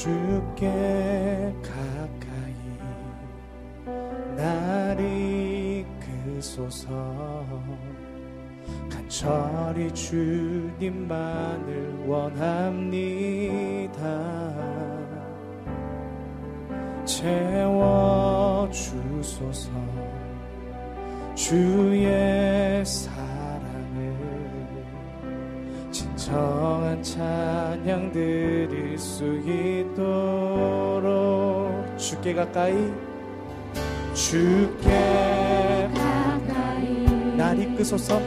주께 가까이 날 이끄소서. 간절히 주님만을 원합니다. 채워주소서. 주의 사랑을 진정한 찬양 드릴 수 있도록 주께 가까이 주께 가까이 날 이끄소서.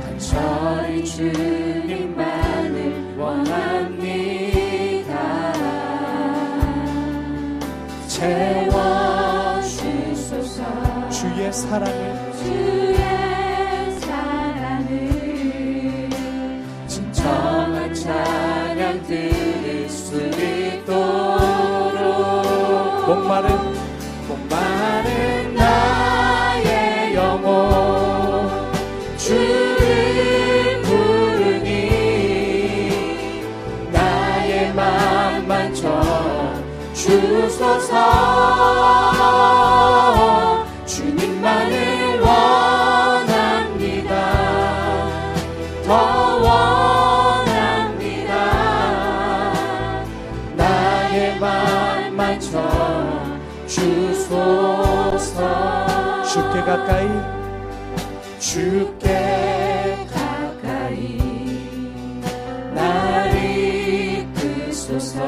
간절히 주님만을 원합니다. 채워주소서. 주의 사랑을 진정한 찬양 드릴 수 있도록 목마른 나의 영혼 주를 부르니 나의 맘 만져 주소서. 주님만을 원합니다. 더 원합니다. 나의 맘 만져 주소서. 주께 가까이 주께 가까이 날 이끄소서.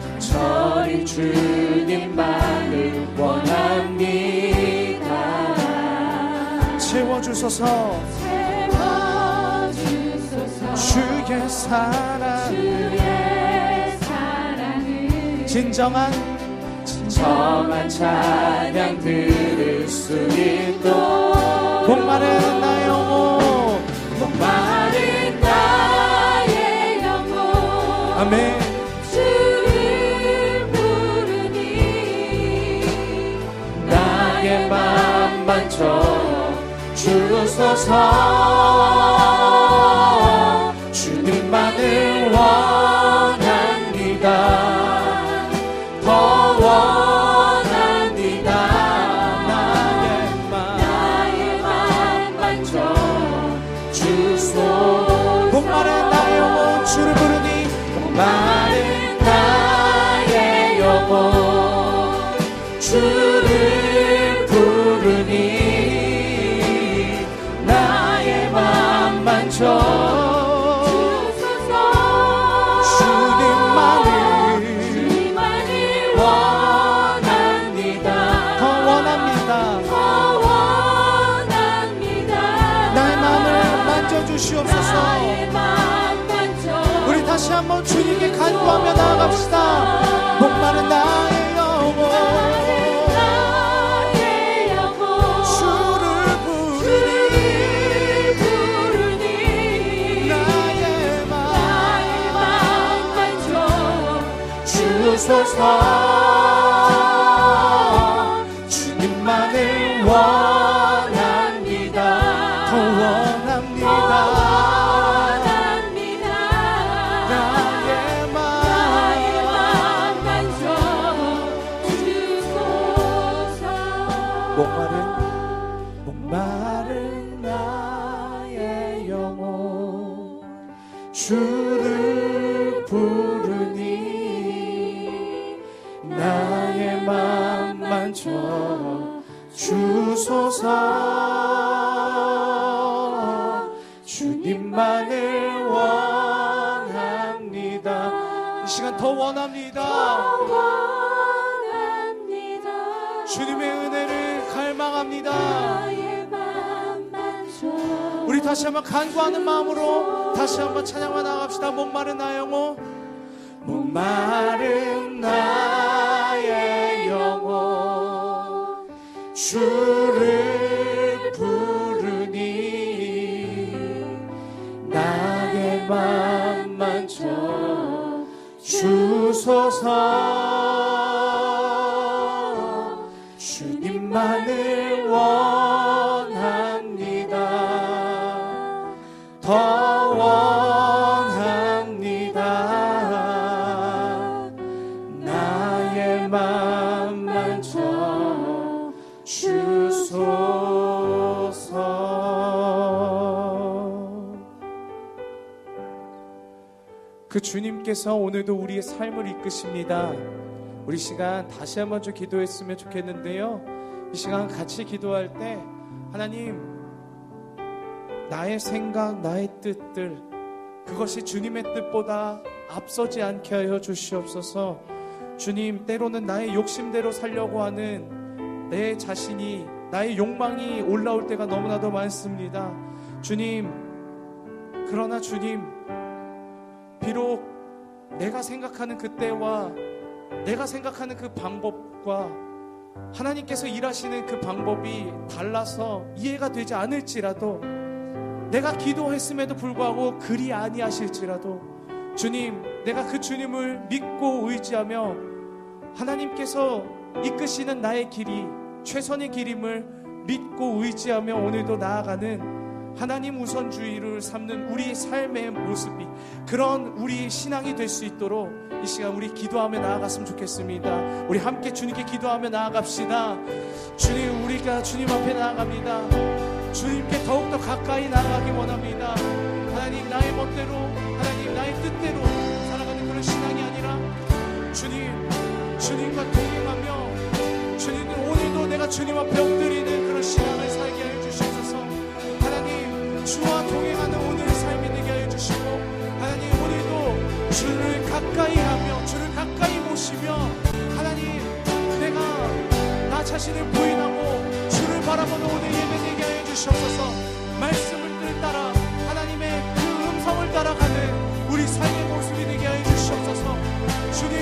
간절히 주님만을 원합니다. 채워주소서. 주의 사랑을 진정한 찬양 들을 수 있도록 목마른 나의 영혼 목마른 나의 영혼 아멘. 주를 부르니 나의 맘 만져 주소서. 주님만을 원합니다. 더 원합니다. 나의 맘 만져 주소서. 목마른 나의 영혼 주를 부르니 목마른 나의 영혼 주를 부르니 나의 맘 만져 우리 다시 한번 주님께 간구하며 나아갑시다. 목마른 나의 영혼 주를 부르니 나의 맘 만져 주소서. 주님만을 원합니다. 더 원합니다. 목마른 나의 영혼 주를 부르니 나의 맘 만져 주소서. 주님만을 원합니다. 이 시간 더 원합니다. 주님의 은혜를 갈망합니다. 우리 다시 한번 간구하는 마음으로 다시 한번 찬양만 나갑시다. 목마른 나의 영혼 목마른 나의 영혼 주를 부르니 나의 맘 만져 주소서. 주님만을 원합니다. 더 더 원합니다. 나의 맘만 져 주소서. 그 주님께서 오늘도 우리의 삶을 이끄십니다. 우리 시간 다시 한번 좀 기도했으면 좋겠는데요, 이 시간 같이 기도할 때 하나님, 나의 생각, 나의 뜻들, 그것이 주님의 뜻보다 앞서지 않게 하여 주시옵소서. 주님, 때로는 나의 욕심대로 살려고 하는 내 자신이, 나의 욕망이 올라올 때가 너무나도 많습니다. 주님, 그러나 주님, 비록 내가 생각하는 그 때와 내가 생각하는 그 방법과 하나님께서 일하시는 그 방법이 달라서 이해가 되지 않을지라도, 내가 기도했음에도 불구하고 그리 아니하실지라도, 주님, 내가 그 주님을 믿고 의지하며 하나님께서 이끄시는 나의 길이 최선의 길임을 믿고 의지하며 오늘도 나아가는 하나님 우선주의를 삼는 우리 삶의 모습이, 그런 우리 신앙이 될 수 있도록 이 시간 우리 기도하며 나아갔으면 좋겠습니다. 우리 함께 주님께 기도하며 나아갑시다. 주님, 우리가 주님 앞에 나아갑니다. 주님께 더욱더 가까이 나아가기 원합니다. 하나님, 나의 멋대로, 하나님 나의 뜻대로 살아가는 그런 신앙이 아니라 주님과 동행하며 주님은 오늘도 내가 주님 앞에 엎드리는 그런 신앙을 살게 하여 주시옵소서. 하나님, 주와 동행하는 오늘의 삶이 되게 하여 주시고, 하나님, 오늘도 주를 가까이 하며 주를 가까이 모시며, 하나님, 내가 나 자신을 부인하고 주를 바라보는 오늘 예배 되게 하여 주시옵소서. 말씀을 따라 하나님의 그 음성을 따라가는 우리 삶의 모습이 되게 하여 주시옵소서. 주님,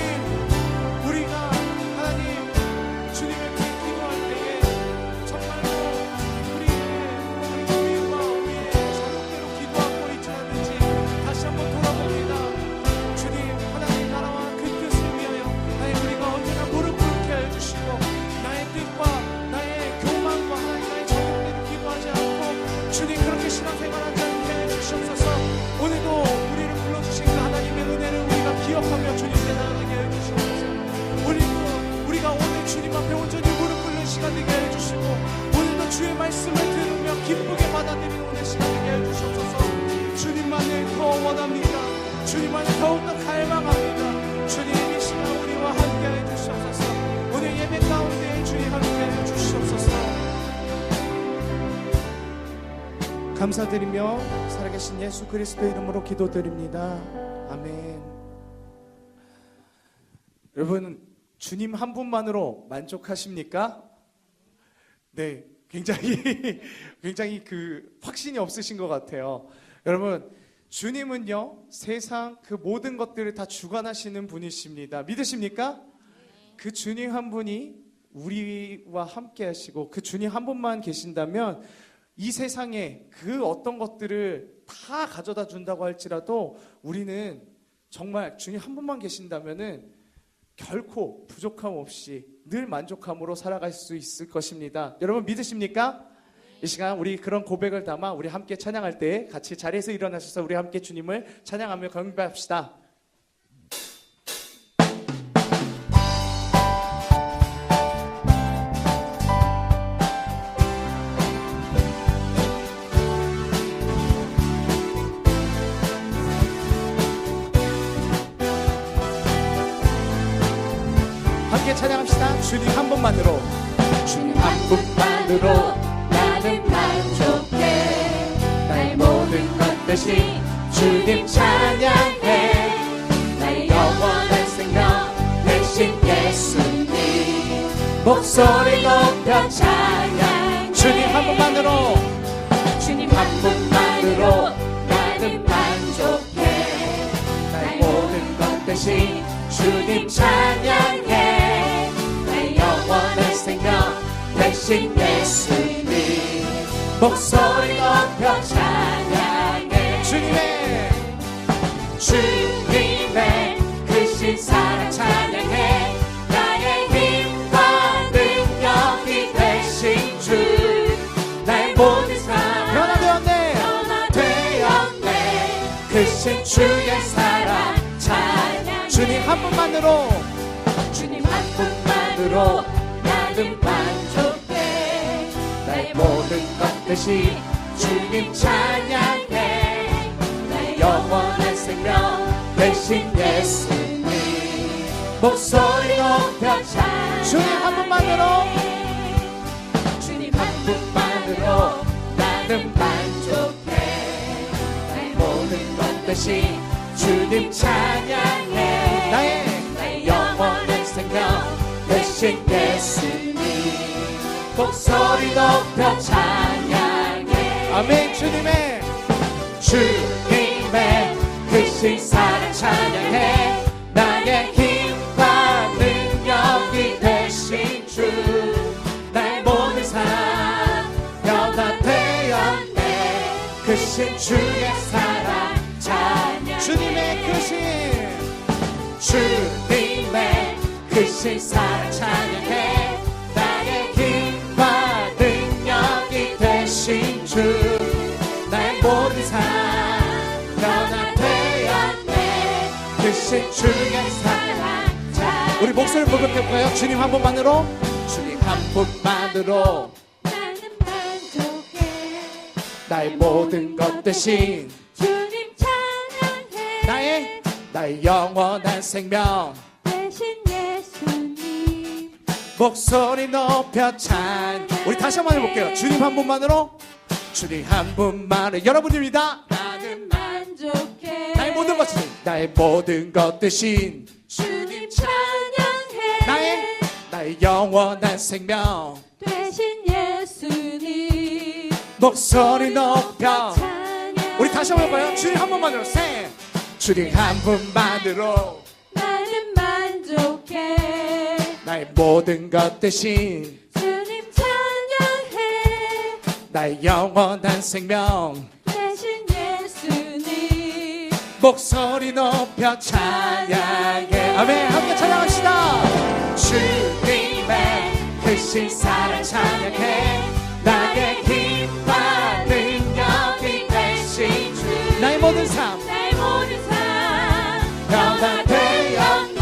우리가 하나님 주님을 기도할 때에 정말로 우리의 우리와 우리의 잘못대로 기도하고 있지 않는지 다시 한번 돌아봅니다. 주님, 하나님 나라와 그 뜻을 위하여 하나님 우리가 언제나 무릎 꿇게 하여 주시고, 나의 뜻과 나의 교만과 하나님 나의 잘못대로 기도하지 않고 주님 그렇게 신앙생활하지 않게 하여 주시옵소서. 오늘도 우리를 불러주신 그 하나님의 은혜를 우리가 기억하며 주님께 나아가게 하여 주시옵소서. 우리가 오늘 주님 앞에 온전히 무릎 꿇는 시간 되게 하여 주시고, 오늘도 주의 말씀을 들으며 기쁘게 받아들이는 오늘 시간 되게 하여 주시옵소서. 주님만을 더 원합니다. 주님만을 더욱더 갈망합니다. 주님, 이 시간 우리와 함께 하여 주시옵소서. 오늘 예배 가운데 주님 함께 하여 주시옵소서. 감사드리며 살아계신 예수 그리스도 이름으로 기도드립니다. 아멘. 여러분, 주님 한 분만으로 만족하십니까? 네, 굉장히 그 확신이 없으신 것 같아요. 여러분, 주님은요, 세상 그 모든 것들을 다 주관하시는 분이십니다. 믿으십니까? 그 주님 한 분이 우리와 함께 하시고, 그 주님 한 분만 계신다면 이 세상에 그 어떤 것들을 다 가져다 준다고 할지라도 우리는 정말 주님 한 분만 계신다면은 결코 부족함 없이 늘 만족함으로 살아갈 수 있을 것입니다. 여러분, 믿으십니까? 이 시간 우리 그런 고백을 담아 우리 함께 찬양할 때 같이 자리에서 일어나셔서 우리 함께 주님을 찬양하며 경배합시다. 찬양합시다. 주님 한 분만으로, 주님 한 분만으로 나는 만족해. 나의 모든 것 대신 주님 찬양해. 나의 영원한 생명 대신 예수님 목소리 높여 찬양해. 주님 한 분만으로, 주님 한 분만으로 나는 만족해. 나의 모든 것 대신 주님 찬양해. 영원한 생명 대신 예수님 목소리 높여 찬양해. 주님의 크신 사랑 찬양해. 나의 힘과 능력이 되신 주, 나의 모든 삶 변화되었네. 주의 사랑 찬양해. 주님 한 분만으로 주님 한 분만으로 나는 만족해. 나의 모든 것 대신 주님 찬양해. 나의 영원한 생명 대신 예수님 목소리 높여 찬양해. 주님 한 분만으로 주님 한 분만으로 나는 만족해. 나의 모든 것 대신 주님 찬양해. 나의 영원한 생명 대신 예수님 목소리 높여 찬양해. 아멘. 주님의 크신 사랑 찬양해. 나의 힘과 능력이 되신 주 나의 모든 삶 변화되었네. 크신 주의 사랑 찬양해. 주님의 주님의 크신 사랑 찬양해. 나의 힘과 능력이 되신 주 나의 모든 삶 변화되었네. 크신 주의 사랑 찬양해. 우리 목소리 부르볼까요? 주님 한 분만으로 주님 한 분만으로 나는 만족해. 나의 모든 것 대신 주님 찬양해. 나의 영원한 생명 대신 예수님 목소리 높여 찬. 우리 다시 한번 해볼게요. 주님 한 분만으로 주님 한 분만으로 여러분입니다. 나는 만족해. 나의 모든 것 대신 나의 모든 것 대신 주님 찬양해. 나의 영원한 생명 대신 예수님 목소리 높여. 찬양해. 우리 다시 한번 해볼까요? 주님 한 분만으로 주님 한 분만으로 나는 만족해. 나의 모든 것 대신 주님 찬양해. 나의 영원한 생명 대신 예수님 목소리 높여 찬양해. 아멘. 함께 찬양합시다. 주님의 크신 사랑 찬양해. 나의 힘과 능력이 되신 주 나의 모든 삶 나의 모든 삶 변화되었네.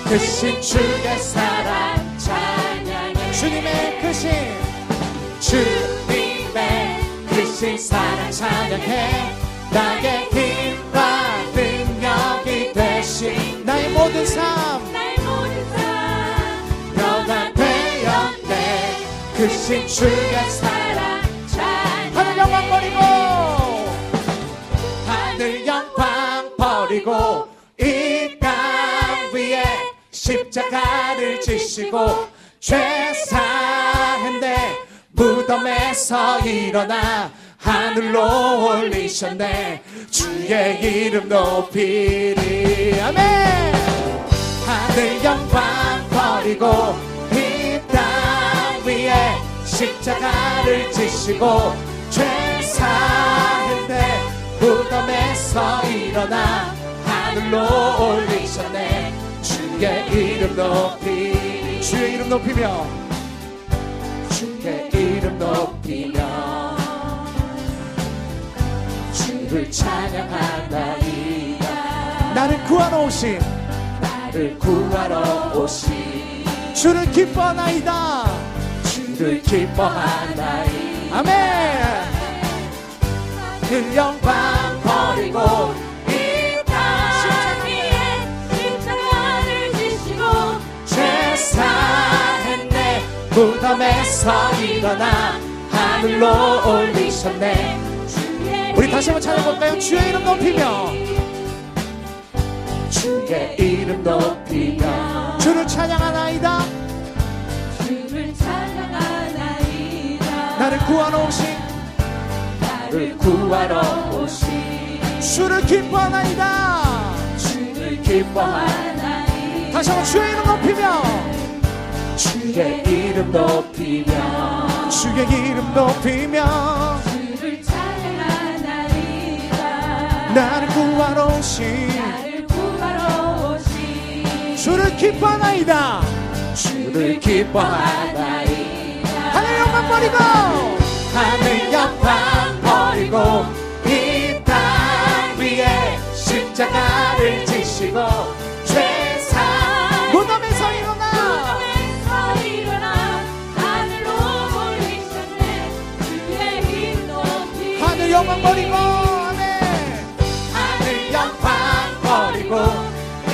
크신 주의 사랑 찬양해. 주님의 주님의 크신 사랑 찬양해. 나의 힘과 능력이 되신 나의 모든 삶 나의 모든 삶 변화되었네. 크신 주의 사랑 찬양해. 하늘 영광 버리고 하늘 영광 버리고 이 땅 위에 십자가를 지시고 죄 사했네. 무덤에서 일어나 하늘로 올리셨네. 주의 이름 높이리. 아멘. 하늘 영광 버리고 이 땅 위에 십자가를 지시고 죄 사했네. 무덤에서 일어나 하늘로 올리셨네. 주의 이름 높이리. 주의 이름 높이며 주의 이름 높이며 주를 찬양하나이다. 나를 구하러 오신 주를 기뻐하나이다. 주를 기뻐하나이다. 아멘. 그 영광 버리고 이 땅 위에 십자가를 지시고 죄 사했네. 무덤에서 일어나 하늘로 올리셨네. 우리 다시 한번 찾아볼까요? 주의 이름 높이며 주의 이름 높이며 주를 찬양하나이다. 주를 찬양하나이다. 나를 구하러 오신 주를 기뻐하나이다. 주를 기뻐하나이다. 다시 한번 주의 이름 높이며 주의 이름 높이며 주의 이름 높이며 주를 찬양하나이다. 나를 구하러 오신 주를 기뻐하나이다. 주를 기뻐하나이다. 하늘 영광 버리고 하늘 영광 버리고 이 땅 위에 십자가를 지시고 죄사 무덤에서 일어나 하늘로 올리셨네. 주의 이름 높이 하늘 영광 버리고 아멘 하늘 영광 버리고 이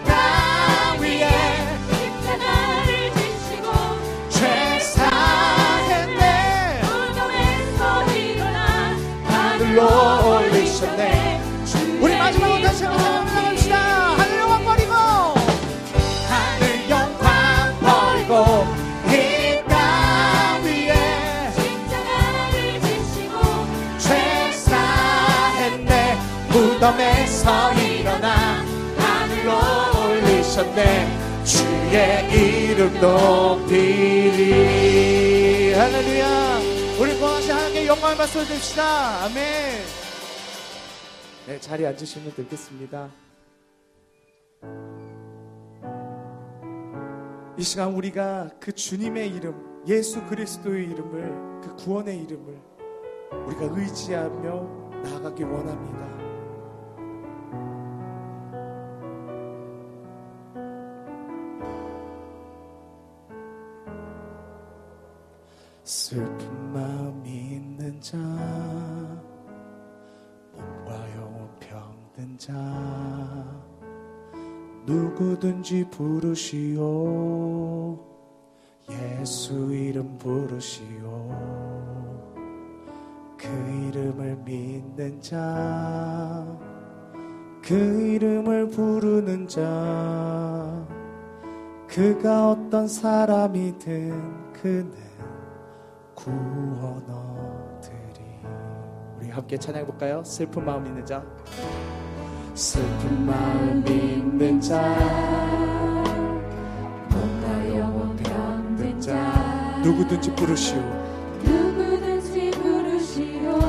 땅 위에 십자가를 지시고 죄사했네 무덤에서 일어나 하늘로 올리셨네 우리 마지막으로 다시 한번 나갑시다 하늘 영광 버리고 하늘 영광 버리고 이 땅 위에 십자가를 지시고 죄사했네 무덤에서 일어나 하늘로 올리셨네 주의 이름 높이리 할렐루야 우리 고하시 하나님께 영광을 말씀해 줍시다 아멘 네, 자리에 앉으시면 되겠습니다 이 시간 우리가 그 주님의 이름 예수 그리스도의 이름을 그 구원의 이름을 우리가 의지하며 나아가기 원합니다 슬픈 마음이 있는 자 몸과 영혼 병든 자 누구든지 부르시오 예수 이름 부르시오 그 이름을 믿는 자 그 이름을 부르는 자 그가 어떤 사람이든 그는 구원 얻으리 우리 함께 찬양해볼까요? 슬픈 마음 있는 자 슬픈 마음 있는 자 몸과 영혼 병든 자 누구든지 부르시오 누구든지 부르시오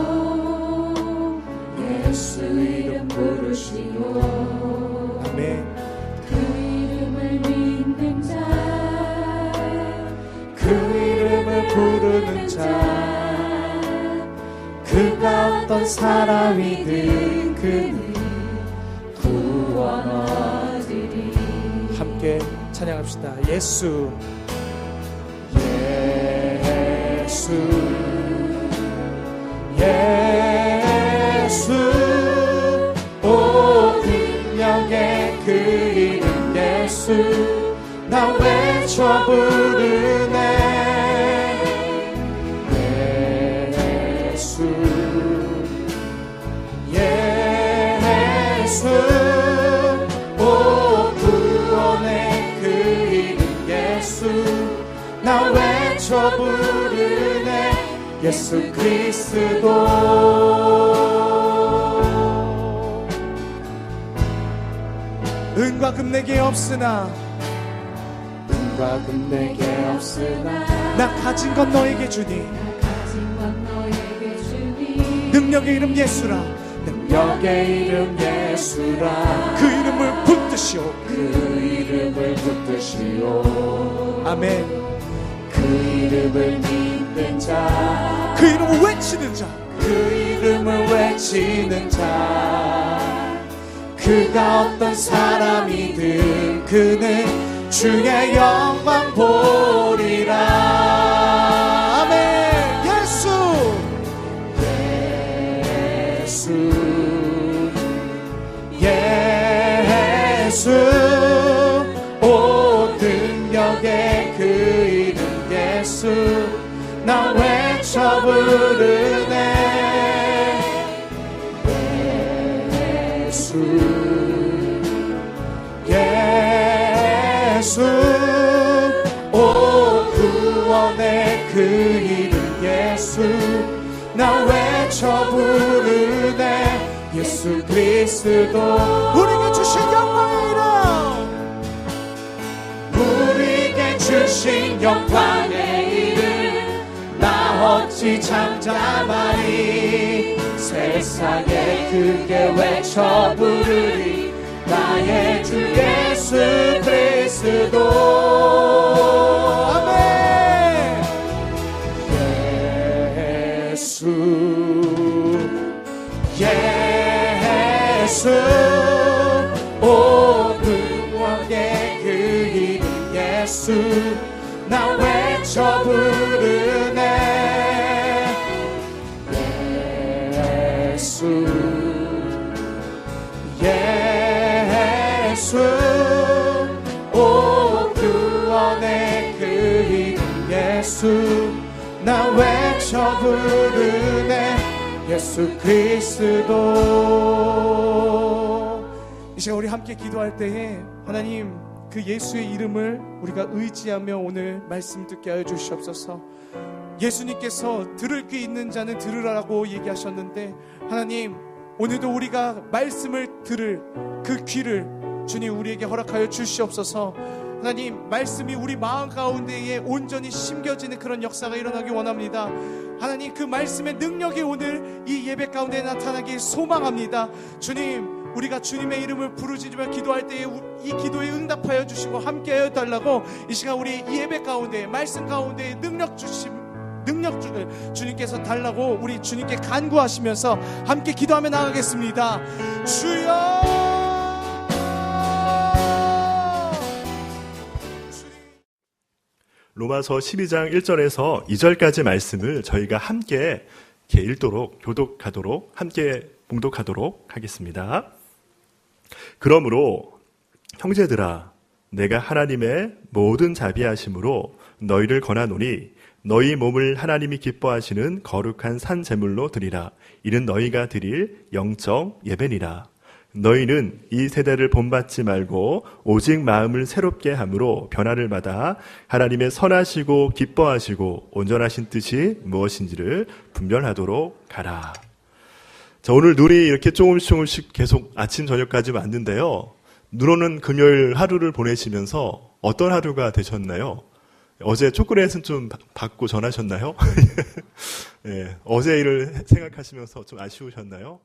예수 이름 부르시오 아멘 그 이름을 믿는 자 그 이름을 부르는 자 그가 어떤 사람이든 그는 구원 얻으리 함께 찬양합시다 예수 예수 예수 모든 영의 그 이름 예수 나 외쳐 부르네 예수 예수 오 구원의 그 이름 예수 나 외쳐 부르네 예수 그리스도 은과 금 내게 없으나 은과 금 내게 없으나 나 가진 건 너에게 주니 가진 건 너에게 주니 능력의 이름 예수라 능력의 이름 예수라 그 이름을 붙드시오 그 이름을 붙드시오 아멘 그 이름을 믿는 자 그 이름을 외치는 자 그 이름을 외치는 자 그가 어떤 사람이든 그는 주의 영광 보리라 아멘 예수 예수 예수 오 능력의 그 이름 예수 나 외쳐 부르네 예수 예수 오 구원의 그 이름 예수 나 외쳐 부르네 예수 그리스도 우리에게 주신 영광의 이름 우리에게 주신 영광의 이름 나 어찌 잠잠하리 세상에 크게 외쳐 부르리 나의 주 예수 그리스도 아멘 예수 예수 예수 나 외쳐 부르네 예수 예수 오 구원의 그 이름 예수 나 외쳐 부르네 예수 그리스도. 이 시간 우리 함께 기도할 때에 하나님 그 예수의 이름을 우리가 의지하며 오늘 말씀 듣게 하여 주시옵소서. 예수님께서 들을 귀 있는 자는 들으라고 얘기하셨는데 하나님 오늘도 우리가 말씀을 들을 그 귀를 주님 우리에게 허락하여 주시옵소서. 하나님 말씀이 우리 마음 가운데에 온전히 심겨지는 그런 역사가 일어나기 원합니다. 하나님 그 말씀의 능력이 오늘 이 예배 가운데 나타나길 소망합니다. 주님 우리가 주님의 이름을 부르짖으며 기도할 때에 이 기도에 응답하여 주시고 함께하여 달라고 이 시간 우리 이 예배 가운데 말씀 가운데 능력 주님께서 달라고 우리 주님께 간구하시면서 함께 기도하며 나가겠습니다. 주여 로마서 12장 1절에서 2절까지 말씀을 저희가 함께 읽도록 교독하도록 함께 봉독하도록 하겠습니다. 그러므로 형제들아 내가 하나님의 모든 자비하심으로 너희를 권하노니 너희 몸을 하나님이 기뻐하시는 거룩한 산 제물로 드리라. 이는 너희가 드릴 영적 예배니라. 너희는 이 세대를 본받지 말고 오직 마음을 새롭게 함으로 변화를 받아 하나님의 선하시고 기뻐하시고 온전하신 뜻이 무엇인지를 분별하도록 가라. 자, 오늘 눈이 이렇게 조금씩 계속 아침 저녁까지 왔는데요. 눈 오는 금요일 하루를 보내시면서 어떤 하루가 되셨나요? 어제 초콜릿은 좀 받고 전하셨나요? 네, 어제 일을 생각하시면서 좀 아쉬우셨나요?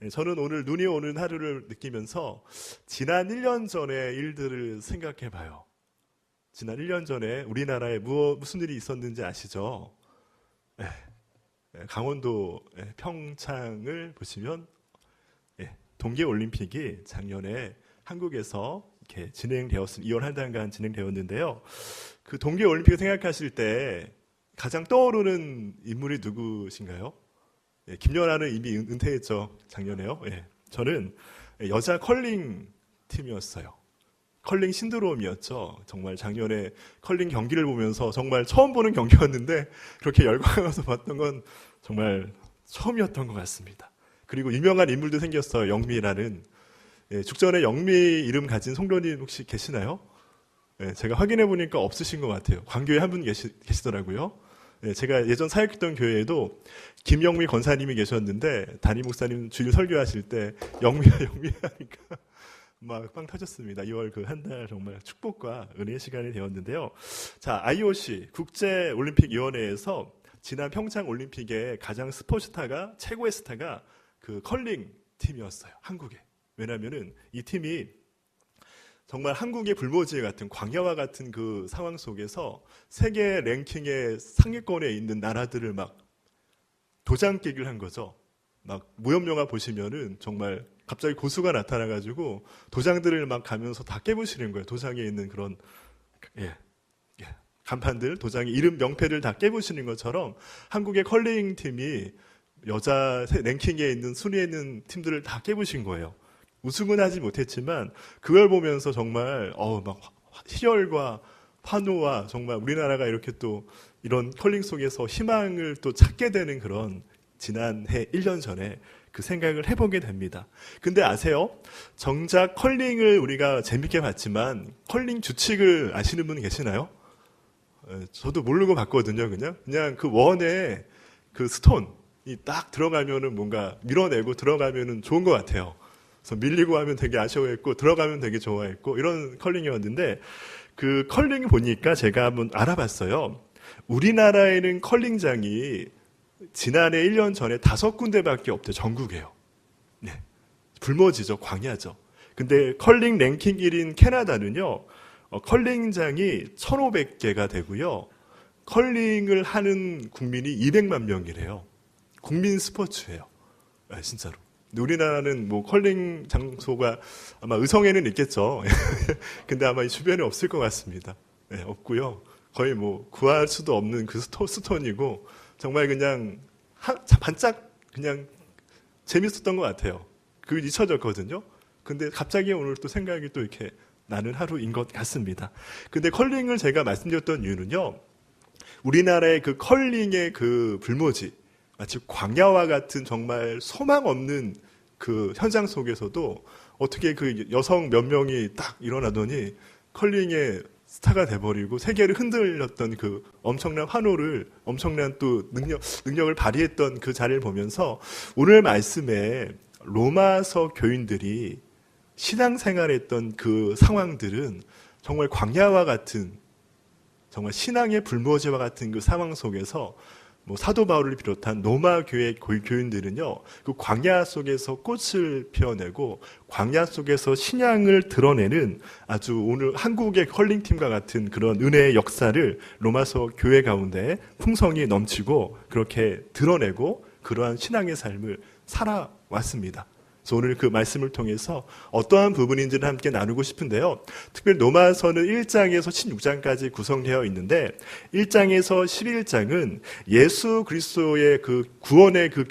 네, 저는 오늘 눈이 오는 하루를 느끼면서 지난 1년 전의 일들을 생각해 봐요. 지난 1년 전에 우리나라에 무슨 일이 있었는지 아시죠? 네, 강원도 평창을 보시면 동계올림픽이 작년에 한국에서 이렇게 진행되었습니다. 2월 한 달간 진행되었는데요. 그 동계올림픽을 생각하실 때 가장 떠오르는 인물이 누구신가요? 김연아는 이미 은퇴했죠. 작년에요. 저는 여자 컬링 팀이었어요. 컬링 신드롬이었죠. 정말 작년에 컬링 경기를 보면서 정말 처음 보는 경기였는데 그렇게 열광하면서 봤던 건 정말 처음이었던 것 같습니다. 그리고 유명한 인물도 생겼어요. 영미라는. 죽전에 영미 이름 가진 성도님 혹시 계시나요? 제가 확인해 보니까 없으신 것 같아요. 광교에 한 분 계시더라고요. 제가 예전 사역했던 교회에도 김영미 권사님이 계셨는데 담임 목사님 주일 설교하실 때 영미야 하니까 막 빵 터졌습니다. 2월 그 한 달 정말 축복과 은혜의 시간이 되었는데요. 자, IOC 국제올림픽위원회에서 지난 평창 올림픽의 가장 최고의 스타가 그 컬링 팀이었어요. 한국에. 왜냐하면은 이 팀이 정말 한국의 불모지에 같은 광야와 같은 그 상황 속에서 세계 랭킹의 상위권에 있는 나라들을 막 도장 깨기를 한 거죠. 막 무협영화 보시면은 정말 갑자기 고수가 나타나가지고 도장들을 막 가면서 다 깨부시는 거예요. 도장에 있는 그런 간판들, 도장에 이름 명패를 다 깨부시는 것처럼 한국의 컬링 팀이 여자 랭킹에 있는 순위에 있는 팀들을 다 깨부신 거예요. 우승은 하지 못했지만 그걸 보면서 정말 막 희열과 환호와 정말 우리나라가 이렇게 또 이런 컬링 속에서 희망을 또 찾게 되는 그런 지난해 1년 전에 그 생각을 해보게 됩니다. 근데 아세요? 정작 컬링을 우리가 재밌게 봤지만 컬링 규칙을 아시는 분 계시나요? 저도 모르고 봤거든요. 그냥 그 원에 그 스톤이 딱 들어가면은 뭔가 밀어내고 들어가면은 좋은 것 같아요. 그래서 밀리고 하면 되게 아쉬워했고 들어가면 되게 좋아했고 이런 컬링이었는데 그 컬링 보니까 제가 한번 알아봤어요. 우리나라에는 컬링장이 지난해 1년 전에 5군데밖에 없대요. 전국에요. 네, 불모지죠. 광야죠. 근데 컬링 랭킹 1인 캐나다는요. 컬링장이 1,500개가 되고요. 컬링을 하는 국민이 200만 명이래요. 국민 스포츠예요. 진짜로. 우리나라는 뭐 컬링 장소가 아마 의성에는 있겠죠. 근데 아마 이 주변에 없을 것 같습니다. 네, 없고요. 거의 뭐 구할 수도 없는 그 스톤이고 정말 그냥 반짝 그냥 재밌었던 것 같아요. 그게 잊혀졌거든요. 근데 갑자기 오늘 또 생각이 또 이렇게 나는 하루인 것 같습니다. 근데 컬링을 제가 말씀드렸던 이유는요. 우리나라의 그 컬링의 그 불모지, 마치 광야와 같은 정말 소망 없는 그 현장 속에서도 어떻게 그 여성 몇 명이 딱 일어나더니 컬링의 스타가 돼버리고 세계를 흔들렸던 그 엄청난 환호를, 엄청난 또 능력을 발휘했던 그 자리를 보면서 오늘 말씀에 로마서 교인들이 신앙생활했던 그 상황들은 정말 광야와 같은, 정말 신앙의 불모지와 같은 그 상황 속에서 뭐 사도 바울을 비롯한 로마 교회 교인들은요, 그 광야 속에서 꽃을 피워내고 광야 속에서 신앙을 드러내는 아주 오늘 한국의 컬링팀과 같은 그런 은혜의 역사를 로마서 교회 가운데 풍성히 넘치고 그렇게 드러내고 그러한 신앙의 삶을 살아왔습니다. 그래서 오늘 그 말씀을 통해서 어떠한 부분인지를 함께 나누고 싶은데요. 특별히 로마서는 1장에서 16장까지 구성되어 있는데 1장에서 11장은 예수 그리스도의 그 구원의 그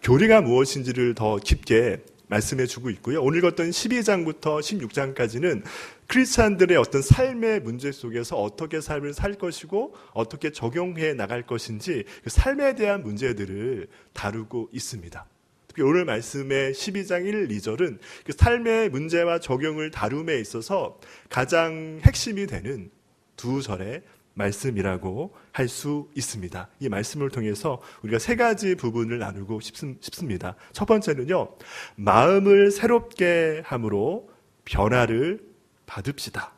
교리가 무엇인지를 더 깊게 말씀해 주고 있고요. 오늘 읽었던 12장부터 16장까지는 크리스찬들의 어떤 삶의 문제 속에서 어떻게 삶을 살 것이고 어떻게 적용해 나갈 것인지 그 삶에 대한 문제들을 다루고 있습니다. 특히 오늘 말씀의 12장 1, 2절은 그 삶의 문제와 적용을 다룸에 있어서 가장 핵심이 되는 두 절의 말씀이라고 할 수 있습니다. 이 말씀을 통해서 우리가 세 가지 부분을 나누고 싶습니다. 첫 번째는요, 마음을 새롭게 함으로 변화를 받읍시다.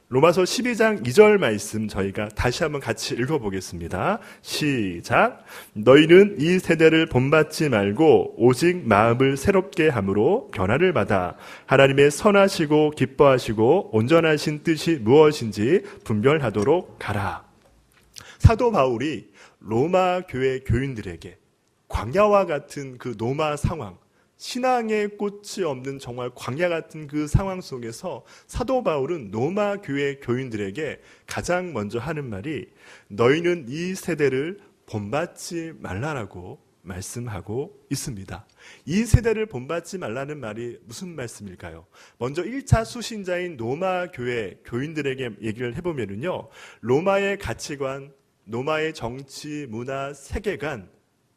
로마서 12장 2절 말씀 저희가 다시 한번 같이 읽어보겠습니다. 시작. 너희는 이 세대를 본받지 말고 오직 마음을 새롭게 함으로 변화를 받아 하나님의 선하시고 기뻐하시고 온전하신 뜻이 무엇인지 분별하도록 가라. 사도 바울이 로마 교회 교인들에게 광야와 같은 그 노마 상황, 신앙의 꽃이 없는 정말 광야 같은 그 상황 속에서 사도 바울은 로마 교회 교인들에게 가장 먼저 하는 말이 너희는 이 세대를 본받지 말라라고 말씀하고 있습니다. 이 세대를 본받지 말라는 말이 무슨 말씀일까요? 먼저 1차 수신자인 로마 교회 교인들에게 얘기를 해보면요, 로마의 가치관, 로마의 정치, 문화, 세계관,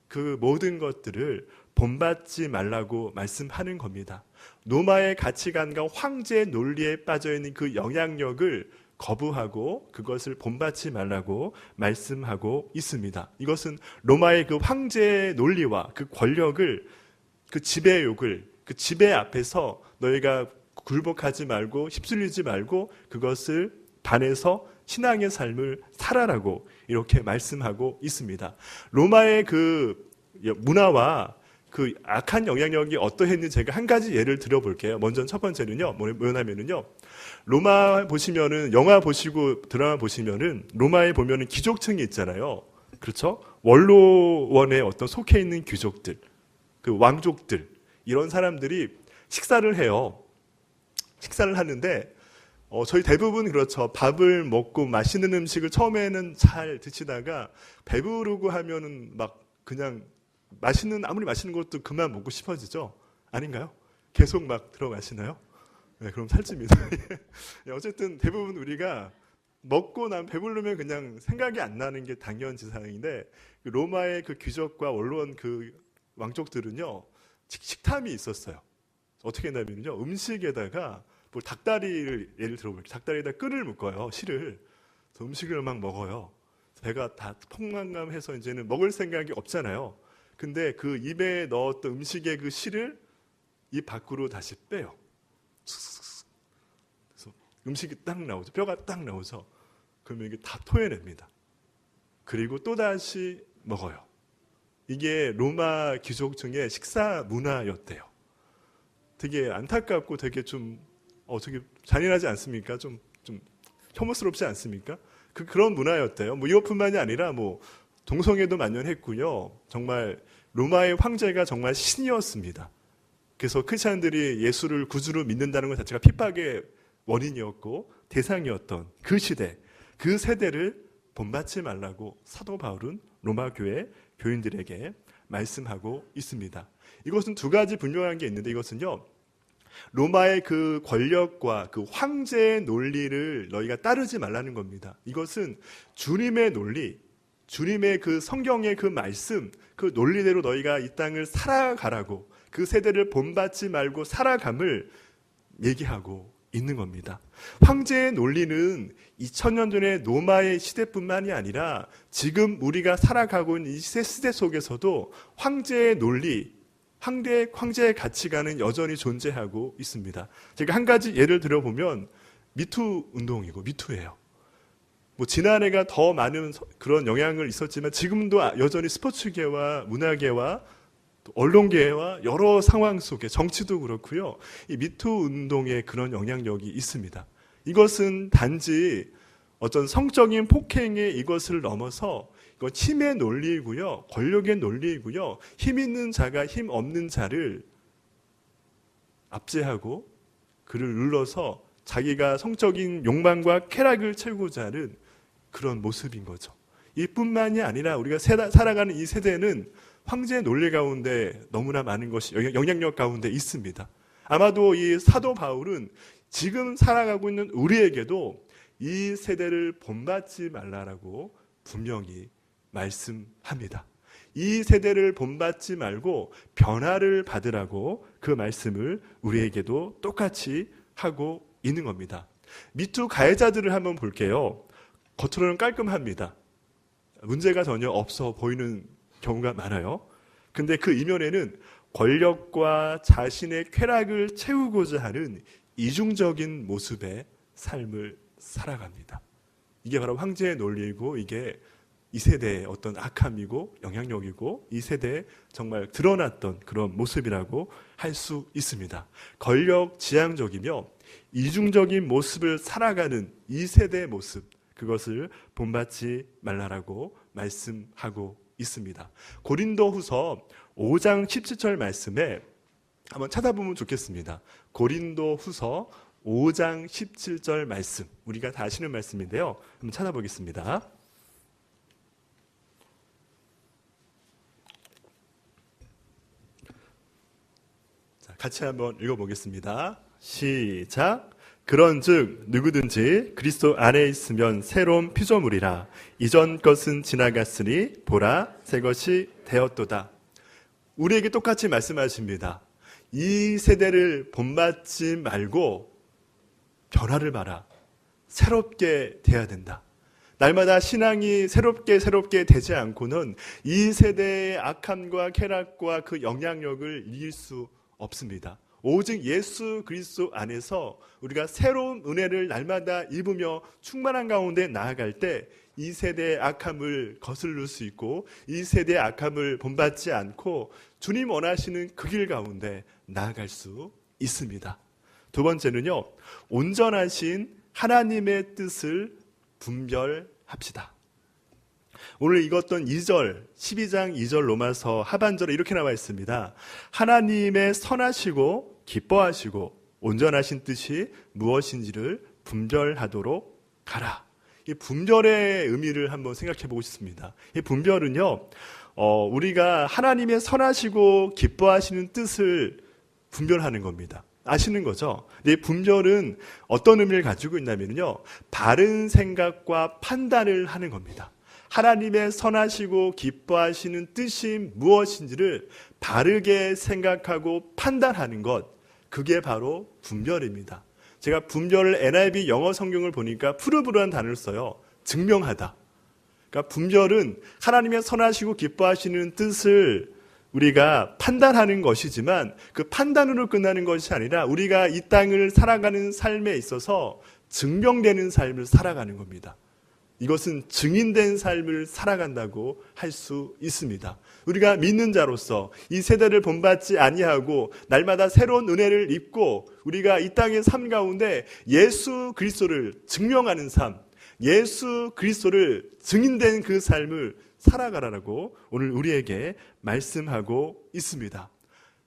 그 모든 것들을 본받지 말라고 말씀하는 겁니다. 로마의 가치관과 황제의 논리에 빠져있는 그 영향력을 거부하고 그것을 본받지 말라고 말씀하고 있습니다. 이것은 로마의 그 황제의 논리와 그 권력을, 그 지배욕을, 그 지배 앞에서 너희가 굴복하지 말고 휩쓸리지 말고 그것을 반해서 신앙의 삶을 살아라고 이렇게 말씀하고 있습니다. 로마의 그 문화와 그 악한 영향력이 어떠했는지 제가 한 가지 예를 들어볼게요. 먼저 첫 번째는요, 뭐냐면요, 로마 보시면은, 영화 보시고 드라마 보시면은, 로마에 보면은 귀족층이 있잖아요. 그렇죠? 원로원에 어떤 속해 있는 귀족들, 그 왕족들, 이런 사람들이 식사를 해요. 식사를 하는데, 저희 대부분 그렇죠. 밥을 먹고 맛있는 음식을 처음에는 잘 드시다가 배부르고 하면은 막 그냥 아무리 맛있는 것도 그만 먹고 싶어지죠? 아닌가요? 계속 막 들어가시나요? 네, 그럼 살찝니다. 어쨌든 대부분 우리가 먹고 난 배부르면 그냥 생각이 안 나는 게 당연지사항인데 로마의 그 귀족과 원로원 그 왕족들은요, 식탐이 있었어요. 어떻게 했냐면요, 음식에다가 뭐 닭다리를 예를 들어볼게요. 닭다리에다 끈을 묶어요. 실을. 그래서 음식을 막 먹어요. 배가 다 폭만감해서 이제는 먹을 생각이 없잖아요. 근데 그 입에 넣었던 음식의 그 실을 입 밖으로 다시 빼요. 그래서 음식이 딱 나오죠. 뼈가 딱 나오죠. 그러면 이게 다 토해냅니다. 그리고 또다시 먹어요. 이게 로마 귀족층의 식사 문화였대요. 되게 안타깝고 되게 좀 되게 잔인하지 않습니까? 좀 혐오스럽지 않습니까? 그런 문화였대요. 뭐 이것뿐만이 아니라 뭐 동성애도 만연했고요. 정말 로마의 황제가 정말 신이었습니다. 그래서 크리스찬들이 예수를 구주로 믿는다는 것 자체가 핍박의 원인이었고 대상이었던 그 시대, 그 세대를 본받지 말라고 사도 바울은 로마 교회 교인들에게 말씀하고 있습니다. 이것은 두 가지 분명한 게 있는데, 이것은요, 로마의 그 권력과 그 황제의 논리를 너희가 따르지 말라는 겁니다. 이것은 주님의 논리, 주님의 그 성경의 그 말씀, 그 논리대로 너희가 이 땅을 살아가라고, 그 세대를 본받지 말고 살아감을 얘기하고 있는 겁니다. 황제의 논리는 2000년 전의 로마의 시대뿐만이 아니라 지금 우리가 살아가고 있는 이 시대 속에서도 황제의 논리, 황제의 가치관은 여전히 존재하고 있습니다. 제가 한 가지 예를 들어보면 미투 운동이고 미투예요. 지난해가 더 많은 그런 영향을 있었지만 지금도 여전히 스포츠계와 문화계와 언론계와 여러 상황 속에 정치도 그렇고요. 이 미투 운동에 그런 영향력이 있습니다. 이것은 단지 어떤 성적인 폭행의 이것을 넘어서 이건 힘의 논리이고요. 권력의 논리이고요. 힘 있는 자가 힘 없는 자를 압제하고 그를 눌러서 자기가 성적인 욕망과 쾌락을 채우고자 하는 그런 모습인 거죠. 이뿐만이 아니라 우리가 살아가는 이 세대는 황제의 논리 가운데 너무나 많은 것이 영향력 가운데 있습니다. 아마도 이 사도 바울은 지금 살아가고 있는 우리에게도 이 세대를 본받지 말라라고 분명히 말씀합니다. 이 세대를 본받지 말고 변화를 받으라고 그 말씀을 우리에게도 똑같이 하고 있는 겁니다. 미투 가해자들을 한번 볼게요. 겉으로는 깔끔합니다. 문제가 전혀 없어 보이는 경우가 많아요. 근데 그 이면에는 권력과 자신의 쾌락을 채우고자 하는 이중적인 모습의 삶을 살아갑니다. 이게 바로 황제의 논리이고, 이게 이 세대의 어떤 악함이고 영향력이고, 이 세대에 정말 드러났던 그런 모습이라고 할 수 있습니다. 권력 지향적이며 이중적인 모습을 살아가는 이 세대의 모습, 그것을 본받지 말라라고 말씀하고 있습니다. 고린도후서 5장 17절 말씀에 한번 찾아보면 좋겠습니다. 고린도후서 5장 17절 말씀, 우리가 다 아시는 말씀인데요. 한번 찾아보겠습니다. 자, 같이 한번 읽어보겠습니다. 시작. 그런즉 누구든지 그리스도 안에 있으면 새로운 피조물이라. 이전 것은 지나갔으니 보라 새 것이 되었도다. 우리에게 똑같이 말씀하십니다. 이 세대를 본받지 말고 변화를 봐라. 새롭게 돼야 된다. 날마다 신앙이 새롭게 되지 않고는 이 세대의 악함과 쾌락과 그 영향력을 이길 수 없습니다. 오직 예수 그리스도 안에서 우리가 새로운 은혜를 날마다 입으며 충만한 가운데 나아갈 때 이 세대의 악함을 거스를 수 있고, 이 세대의 악함을 본받지 않고 주님 원하시는 그 길 가운데 나아갈 수 있습니다. 두 번째는요, 온전하신 하나님의 뜻을 분별합시다. 오늘 읽었던 2절, 12장 2절 로마서 하반절에 이렇게 나와 있습니다. 하나님의 선하시고 기뻐하시고 온전하신 뜻이 무엇인지를 분별하도록 가라. 이 분별의 의미를 한번 생각해 보고 싶습니다. 이 분별은요, 우리가 하나님의 선하시고 기뻐하시는 뜻을 분별하는 겁니다. 아시는 거죠? 이 분별은 어떤 의미를 가지고 있냐면요, 바른 생각과 판단을 하는 겁니다. 하나님의 선하시고 기뻐하시는 뜻이 무엇인지를 바르게 생각하고 판단하는 것, 그게 바로 분별입니다. 제가 분별을 NIV 영어 성경을 보니까 프루브라는 단어를 써요. 증명하다. 그러니까 분별은 하나님의 선하시고 기뻐하시는 뜻을 우리가 판단하는 것이지만 그 판단으로 끝나는 것이 아니라 우리가 이 땅을 살아가는 삶에 있어서 증명되는 삶을 살아가는 겁니다. 이것은 증인된 삶을 살아간다고 할 수 있습니다. 우리가 믿는 자로서 이 세대를 본받지 아니하고 날마다 새로운 은혜를 입고 우리가 이 땅의 삶 가운데 예수 그리스도를 증명하는 삶, 예수 그리스도를 증인된 그 삶을 살아가라고 오늘 우리에게 말씀하고 있습니다.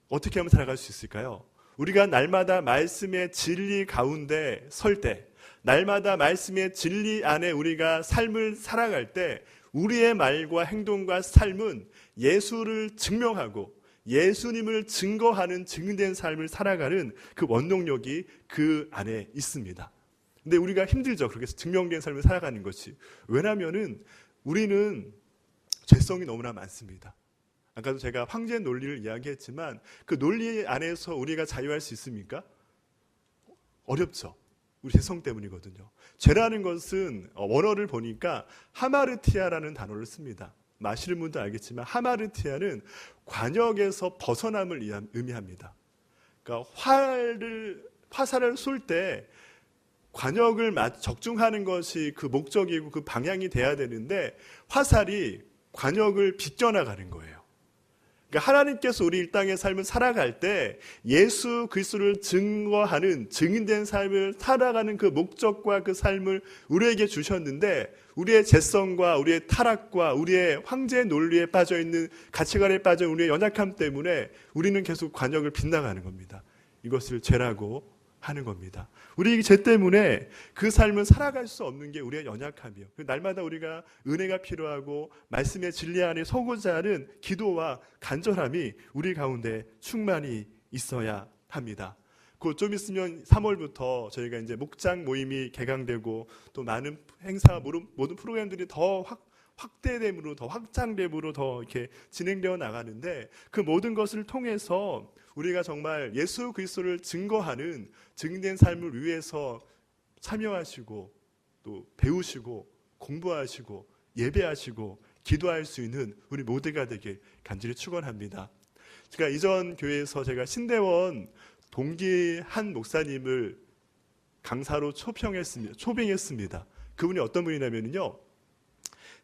어떻게 하면 살아갈 수 있을까요? 우리가 날마다 말씀의 진리 가운데 설 때, 날마다 말씀의 진리 안에 우리가 삶을 살아갈 때 우리의 말과 행동과 삶은 예수를 증명하고 예수님을 증거하는 증인된 삶을 살아가는 그 원동력이 그 안에 있습니다. 근데 우리가 힘들죠. 그렇게 증명된 삶을 살아가는 것이. 왜냐하면은 우리는 죄성이 너무나 많습니다. 아까도 제가 황제 논리를 이야기했지만 그 논리 안에서 우리가 자유할 수 있습니까? 어렵죠. 우리 죄성 때문이거든요. 죄라는 것은 원어를 보니까 하마르티아라는 단어를 씁니다. 아시는 분도 알겠지만 하마르티아는 관역에서 벗어남을 의미합니다. 그러니까 화살을 쏠 때 관역을 적중하는 것이 그 목적이고 그 방향이 돼야 되는데 화살이 관역을 비껴나가는 거예요. 그러니까 하나님께서 우리 이 땅의 삶을 살아갈 때 예수 그리스도를 증거하는 증인된 삶을 살아가는 그 목적과 그 삶을 우리에게 주셨는데 우리의 죄성과 우리의 타락과 우리의 황제 논리에 빠져있는 가치관에 빠져 우리의 연약함 때문에 우리는 계속 관역을 빗나가는 겁니다. 이것을 죄라고 하는 겁니다. 우리 죄 때문에 그 삶을 살아갈 수 없는 게 우리의 연약함이에요. 날마다 우리가 은혜가 필요하고 말씀의 진리 안에 서고자 하는 기도와 간절함이 우리 가운데 충만히 있어야 합니다. 곧 좀 있으면 3월부터 저희가 이제 목장 모임이 개강되고 또 많은 행사 모든 프로그램들이 더 확대됨으로 더 확장됨으로 더 이렇게 진행되어 나가는데 그 모든 것을 통해서 우리가 정말 예수 그리스도를 증거하는 증인된 삶을 위해서 참여하시고 또 배우시고 공부하시고 예배하시고 기도할 수 있는 우리 모두가 되길 간절히 축원합니다. 제가 이전 교회에서 제가 신대원 동기 한 목사님을 강사로 초빙했습니다. 그분이 어떤 분이냐면요,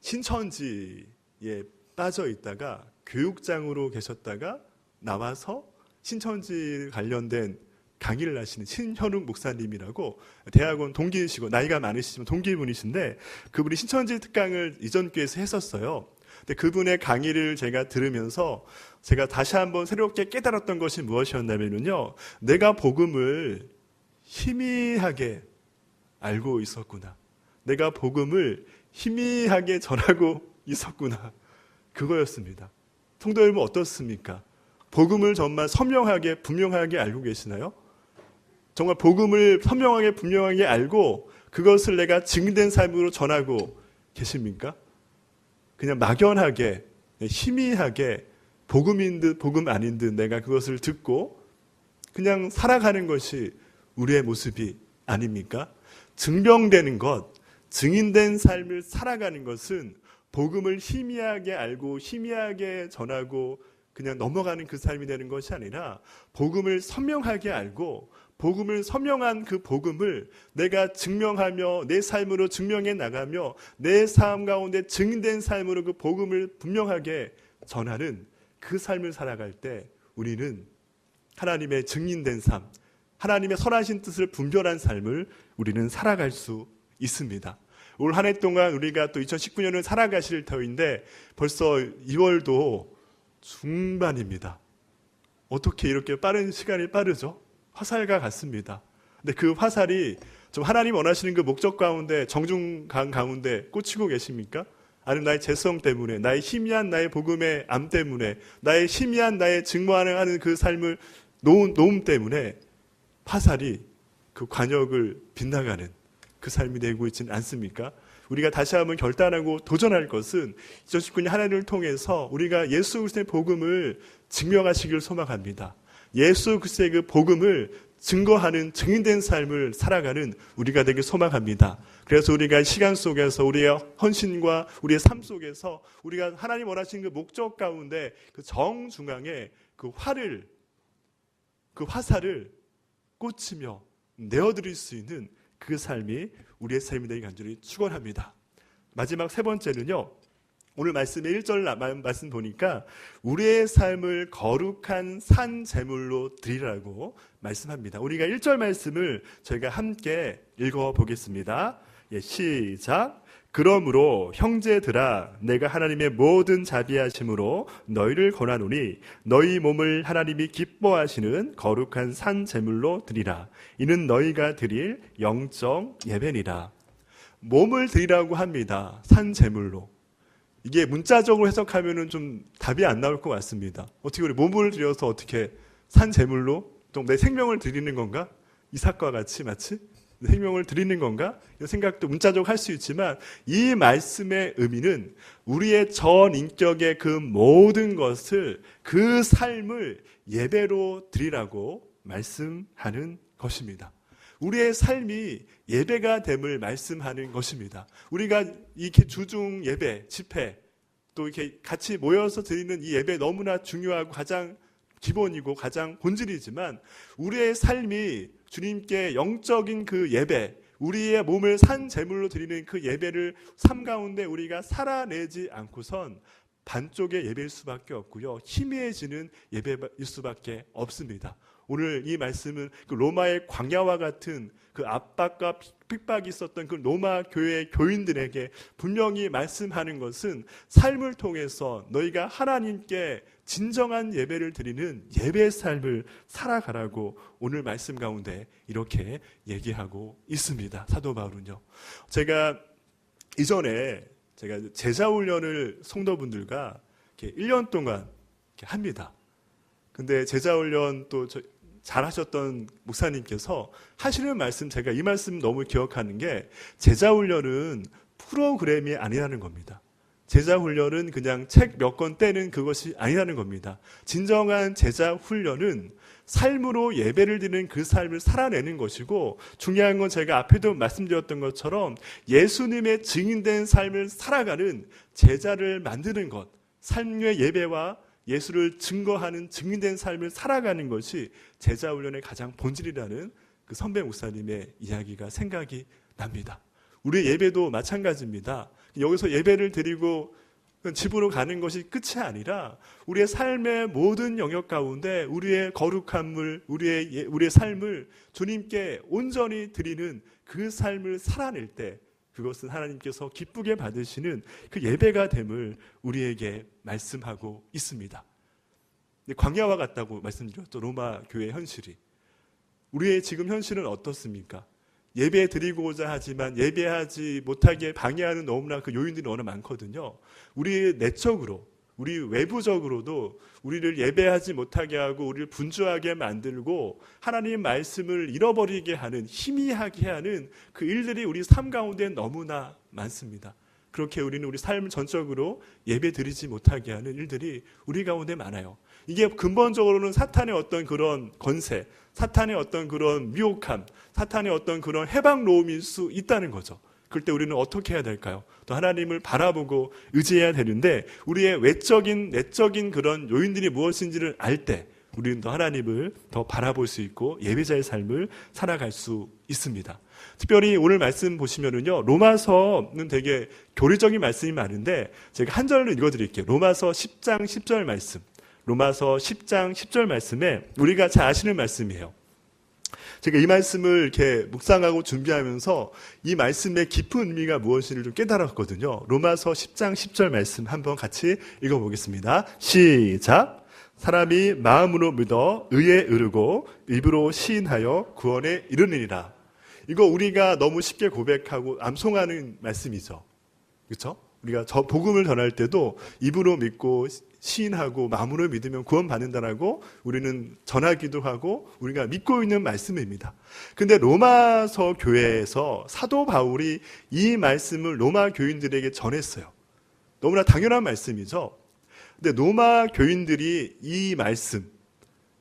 신천지에 빠져 있다가 교육장으로 계셨다가 나와서 신천지 관련된 강의를 하시는 신현욱 목사님이라고 대학원 동기이시고 나이가 많으시지만 동기분이신데 그분이 신천지 특강을 이전 교회에서 했었어요. 근데 그분의 강의를 제가 들으면서 제가 다시 한번 새롭게 깨달았던 것이 무엇이었냐면요, 내가 복음을 희미하게 알고 있었구나. 내가 복음을 희미하게 전하고 있었구나. 그거였습니다. 성도 여러분 어떻습니까? 복음을 정말 선명하게 분명하게 알고 계시나요? 정말 복음을 선명하게 분명하게 알고 그것을 내가 증인된 삶으로 전하고 계십니까? 그냥 막연하게 희미하게 복음인 듯 복음 아닌 듯 내가 그것을 듣고 그냥 살아가는 것이 우리의 모습이 아닙니까? 증명되는 것, 증인된 삶을 살아가는 것은 복음을 희미하게 알고 희미하게 전하고 그냥 넘어가는 그 삶이 되는 것이 아니라 복음을 선명하게 알고 복음을 선명한 그 복음을 내가 증명하며 내 삶으로 증명해 나가며 내 삶 가운데 증인된 삶으로 그 복음을 분명하게 전하는 그 삶을 살아갈 때 우리는 하나님의 증인된 삶, 하나님의 선하신 뜻을 분별한 삶을 우리는 살아갈 수 있습니다. 올 한 해 동안 우리가 또 2019년을 살아가실 터인데 벌써 2월도 중반입니다. 어떻게 이렇게 빠른 시간이 빠르죠? 화살과 같습니다. 근데 그 화살이 좀 하나님 원하시는 그 목적 가운데 정중강 가운데 꽂히고 계십니까? 아니면 나의 죄성 때문에, 나의 희미한 나의 복음의 암 때문에, 나의 희미한 나의 증거하는 그 삶을 노음 때문에 화살이 그 관역을 빗나가는 그 삶이 되고 있지는 않습니까? 우리가 다시 한번 결단하고 도전할 것은 2019년 하나님을 통해서 우리가 예수 그리스도의 복음을 증명하시길 소망합니다. 예수 그리스도의 그 복음을 증거하는 증인된 삶을 살아가는 우리가 되길 소망합니다. 그래서 우리가 시간 속에서 우리의 헌신과 우리의 삶 속에서 우리가 하나님 원하시는 그 목적 가운데 그 정중앙에 그 화살을 꽂히며 내어드릴 수 있는 그 삶이 우리의 삶이 되길 간절히 축원합니다. 마지막 세 번째는요, 오늘 말씀의 1절 말씀 보니까 우리의 삶을 거룩한 산 제물로 드리라고 말씀합니다. 우리가 1절 말씀을 저희가 함께 읽어보겠습니다. 예, 시작. 그러므로 형제들아 내가 하나님의 모든 자비하심으로 너희를 권하노니 너희 몸을 하나님이 기뻐하시는 거룩한 산 제물로 드리라. 이는 너희가 드릴 영적 예배니라. 몸을 드리라고 합니다. 산 제물로. 이게 문자적으로 해석하면은 좀 답이 안 나올 것 같습니다. 어떻게 우리 몸을 드려서 어떻게 산 제물로 좀 내 생명을 드리는 건가? 이삭과 같이 마치 생명을 드리는 건가? 이런 생각도 문자적으로 할 수 있지만 이 말씀의 의미는 우리의 전 인격의 그 모든 것을 그 삶을 예배로 드리라고 말씀하는 것입니다. 우리의 삶이 예배가 됨을 말씀하는 것입니다. 우리가 이렇게 주중 예배, 집회 또 이렇게 같이 모여서 드리는 이 예배 너무나 중요하고 가장 기본이고 가장 본질이지만 우리의 삶이 주님께 영적인 그 예배, 우리의 몸을 산 제물로 드리는 그 예배를 삶 가운데 우리가 살아내지 않고선 반쪽의 예배일 수밖에 없고요. 희미해지는 예배일 수밖에 없습니다. 오늘 이 말씀은 그 로마의 광야와 같은 그 압박과 핍박이 있었던 그 로마 교회의 교인들에게 분명히 말씀하는 것은 삶을 통해서 너희가 하나님께 진정한 예배를 드리는 예배의 삶을 살아가라고 오늘 말씀 가운데 이렇게 얘기하고 있습니다. 사도 바울은요. 제가 이전에 제자훈련을 성도분들과 이렇게 1년 동안 이렇게 합니다. 근데 제자훈련 또 잘하셨던 목사님께서 하시는 말씀, 제가 이 말씀 너무 기억하는 게 제자훈련은 프로그램이 아니라는 겁니다. 제자훈련은 그냥 책 몇 권 떼는 그것이 아니라는 겁니다. 진정한 제자훈련은 삶으로 예배를 드리는 그 삶을 살아내는 것이고 중요한 건 제가 앞에도 말씀드렸던 것처럼 예수님의 증인된 삶을 살아가는 제자를 만드는 것, 삶의 예배와 예수를 증거하는 증인된 삶을 살아가는 것이 제자훈련의 가장 본질이라는 그 선배 목사님의 이야기가 생각이 납니다. 우리의 예배도 마찬가지입니다. 여기서 예배를 드리고 집으로 가는 것이 끝이 아니라 우리의 삶의 모든 영역 가운데 우리의 거룩함을, 우리의 삶을 주님께 온전히 드리는 그 삶을 살아낼 때 그것은 하나님께서 기쁘게 받으시는 그 예배가 됨을 우리에게 말씀하고 있습니다. 광야와 같다고 말씀드렸죠. 로마 교회의 현실이. 우리의 지금 현실은 어떻습니까? 예배 드리고자 하지만 예배하지 못하게 방해하는 너무나 그 요인들이 너무나 많거든요. 우리 내적으로, 우리 외부적으로도 우리를 예배하지 못하게 하고 우리를 분주하게 만들고 하나님 말씀을 잃어버리게 하는, 희미하게 하는 그 일들이 우리 삶 가운데 너무나 많습니다. 그렇게 우리는 우리 삶 전적으로 예배 드리지 못하게 하는 일들이 우리 가운데 많아요. 이게 근본적으로는 사탄의 어떤 그런 권세, 사탄의 어떤 그런 미혹함, 사탄의 어떤 그런 해방로움일 수 있다는 거죠. 그럴 때 우리는 어떻게 해야 될까요? 또 하나님을 바라보고 의지해야 되는데 우리의 외적인, 내적인 그런 요인들이 무엇인지를 알 때 우리는 더 하나님을 더 바라볼 수 있고 예배자의 삶을 살아갈 수 있습니다. 특별히 오늘 말씀 보시면은요, 로마서는 되게 교리적인 말씀이 많은데 제가 한 절로 읽어드릴게요. 로마서 10장 10절 말씀. 로마서 10장 10절 말씀에 우리가 잘 아시는 말씀이에요. 제가 이 말씀을 이렇게 묵상하고 준비하면서 이 말씀의 깊은 의미가 무엇인지를 좀 깨달았거든요. 로마서 10장 10절 말씀 한번 같이 읽어보겠습니다. 시작. 사람이 마음으로 믿어 의에 이르고 입으로 시인하여 구원에 이르느니라. 이거 우리가 너무 쉽게 고백하고 암송하는 말씀이죠. 그렇죠? 우리가 저 복음을 전할 때도 입으로 믿고 시인하고 마음으로 믿으면 구원받는다라고 우리는 전하기도 하고 우리가 믿고 있는 말씀입니다. 근데 로마서 교회에서 사도 바울이 이 말씀을 로마 교인들에게 전했어요. 너무나 당연한 말씀이죠. 근데 로마 교인들이 이 말씀,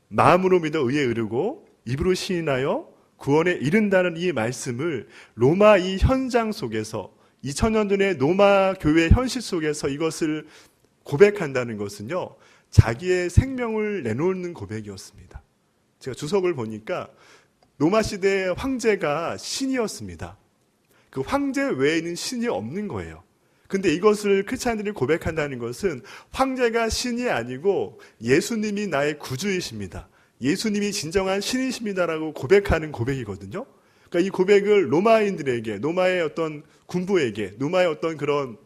마음으로 믿어 의에 이르고 입으로 시인하여 구원에 이른다는 이 말씀을 로마 이 현장 속에서 2000년 전의 로마 교회 현실 속에서 이것을 고백한다는 것은요, 자기의 생명을 내놓는 고백이었습니다. 제가 주석을 보니까 로마 시대의 황제가 신이었습니다. 그 황제 외에는 신이 없는 거예요. 근데 이것을 크리스찬들이 고백한다는 것은 황제가 신이 아니고 예수님이 나의 구주이십니다. 예수님이 진정한 신이십니다라고 고백하는 고백이거든요. 그러니까 이 고백을 로마인들에게, 로마의 어떤 군부에게, 로마의 어떤 그런